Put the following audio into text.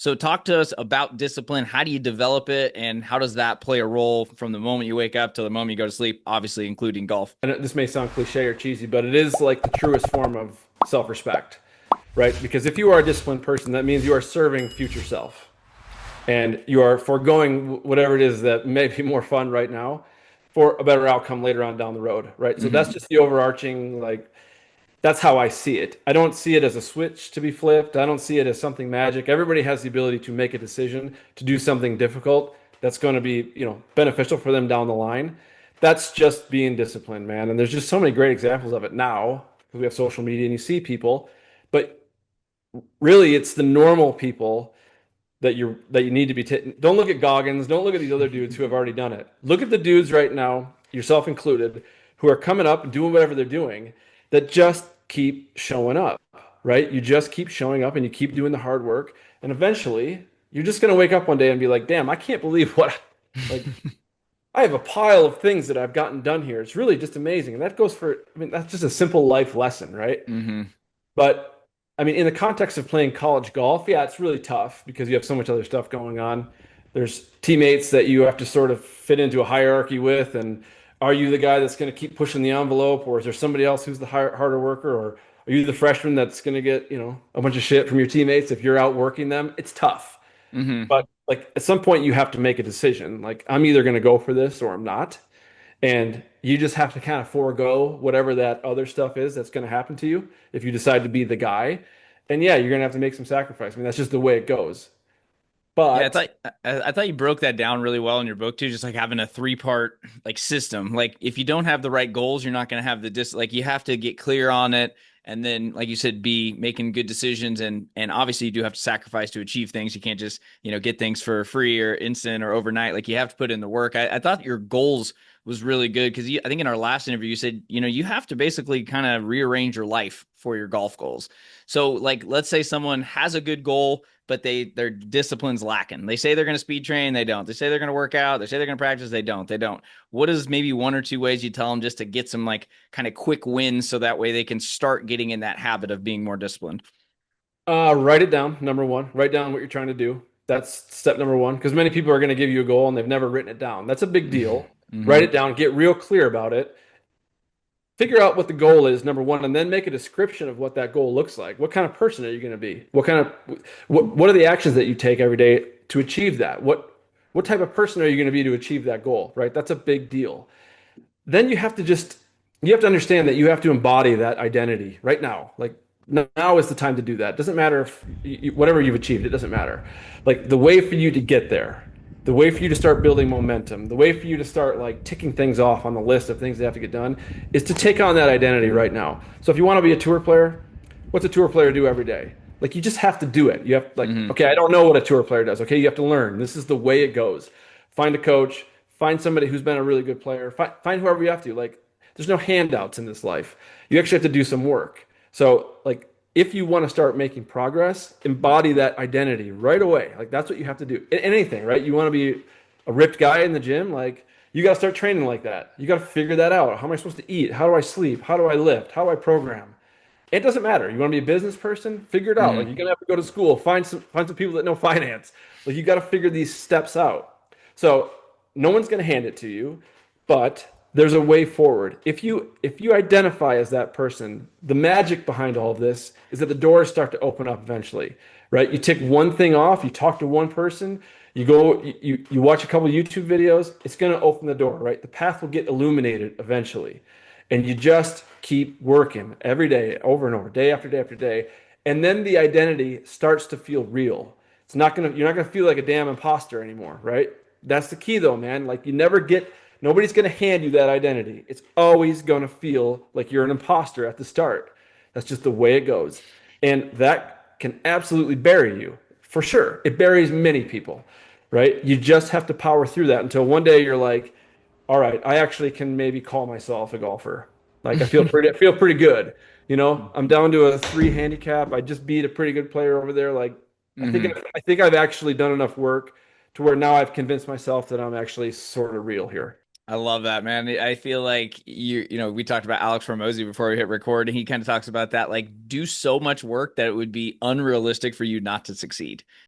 So talk to us about discipline. How do you develop it, and how does that play a role from the moment you wake up to the moment you go to sleep, obviously including golf? And this may sound cliche or cheesy, but it is like the truest form of self-respect, right? Because if you are a disciplined person, that means you are serving future self and you are foregoing whatever it is that may be more fun right now for a better outcome later on down the road, right? So that's Hmm. just the overarching, like, that's how I see it. I don't see it as a switch to be flipped. I don't see it as something magic. Everybody has the ability to make a decision to do something difficult that's going to be, beneficial for them down the line. That's just being disciplined, man. And there's just so many great examples of it now because we have social media and you see people, but really it's the normal people that you need to be taking. Don't look at Goggins. Don't look at these other dudes who have already done it. Look at the dudes right now, yourself included, who are coming up and doing whatever they're doing that just keep showing up, right? You just keep showing up and you keep doing the hard work. And eventually you're just going to wake up one day and be like, damn, I can't believe like, I have a pile of things that I've gotten done here. It's really just amazing. And that goes for, I mean, that's just a simple life lesson, right? Hmm. But I mean, in the context of playing college golf, yeah, it's really tough because you have so much other stuff going on. There's teammates that you have to sort of fit into a hierarchy with, and are you the guy that's going to keep pushing the envelope, or is there somebody else who's the harder worker, or are you the freshman that's going to get, a bunch of shit from your teammates if you're outworking them? It's tough. Hmm. But like at some point you have to make a decision. Like I'm either going to go for this or I'm not. And you just have to kind of forego whatever that other stuff is that's going to happen to you if you decide to be the guy. And yeah, you're going to have to make some sacrifice. I mean, that's just the way it goes. Yeah, I But thought I thought you broke that down really well in your book too, just like having a three-part like system. Like if you don't have the right goals, you're not going to have the like you have to get clear on it, and then like you said, be making good decisions, and obviously you do have to sacrifice to achieve things. You can't just get things for free or instant or overnight. Like you have to put in the work. I thought your goals was really good because I think in our last interview you said you have to basically kind of rearrange your life for your golf goals. So like let's say someone has a good goal but their discipline's lacking. They say they're going to speed train, they don't. They say they're going to work out, they say they're going to practice, they don't. They don't. What is maybe one or two ways you tell them just to get some like kind of quick wins so that way they can start getting in that habit of being more disciplined? write it down. Number one, write down what you're trying to do. That's step number one. Because many people are going to give you a goal and they've never written it down. That's a big deal. Write Mm-hmm. it down, get real clear about it. Figure out what the goal is, number one, and then make a description of what that goal looks like. What kind of person are you going to be? What are the actions that you take every day to achieve that? What type of person are you going to be to achieve that goal, right? That's a big deal. Then you have to understand that you have to embody that identity right now. Like now is the time to do that. It doesn't matter if whatever you've achieved, it doesn't matter. Like the way for you to get there, the way for you to start building momentum, the way for you to start like ticking things off on the list of things that have to get done is to take on that identity right now. So if you want to be a tour player, what's a tour player do every day? Like you just have to do it. You have like, Mm-hmm. okay, I don't know what a tour player does. Okay, you have to learn. This is the way it goes. Find a coach, find somebody who's been a really good player, find whoever you have to. Like there's no handouts in this life. You actually have to do some work. So like if you want to start making progress, embody that identity right away. Like that's what you have to do. In anything, right? You want to be a ripped guy in the gym, like you got to start training like that. You got to figure that out. How am I supposed to eat? How do I sleep? How do I lift? How do I program? It doesn't matter. You want to be a business person? Figure it out. Like Mm-hmm. you're gonna have to go to school, find some people that know finance. Like you got to figure these steps out. So no one's gonna hand it to you, but there's a way forward. If you identify as that person, the magic behind all of this is that the doors start to open up eventually, right? You tick one thing off, you talk to one person, you watch a couple YouTube videos, it's gonna open the door, right? The path will get illuminated eventually. And you just keep working every day, over and over, day after day after day. And then the identity starts to feel real. You're not gonna feel like a damn imposter anymore, right? That's the key though, man. Like nobody's gonna hand you that identity. It's always gonna feel like you're an imposter at the start. That's just the way it goes. And that can absolutely bury you, for sure. It buries many people, right? You just have to power through that until one day you're like, all right, I actually can maybe call myself a golfer. Like I feel pretty good. I'm down to a 3 handicap. I just beat a pretty good player over there. Like Mm-hmm. I think I've actually done enough work to where now I've convinced myself that I'm actually sort of real here. I love that, man. I feel like we talked about Alex Hormozy before we hit record, and he kind of talks about that. Like, do so much work that it would be unrealistic for you not to succeed.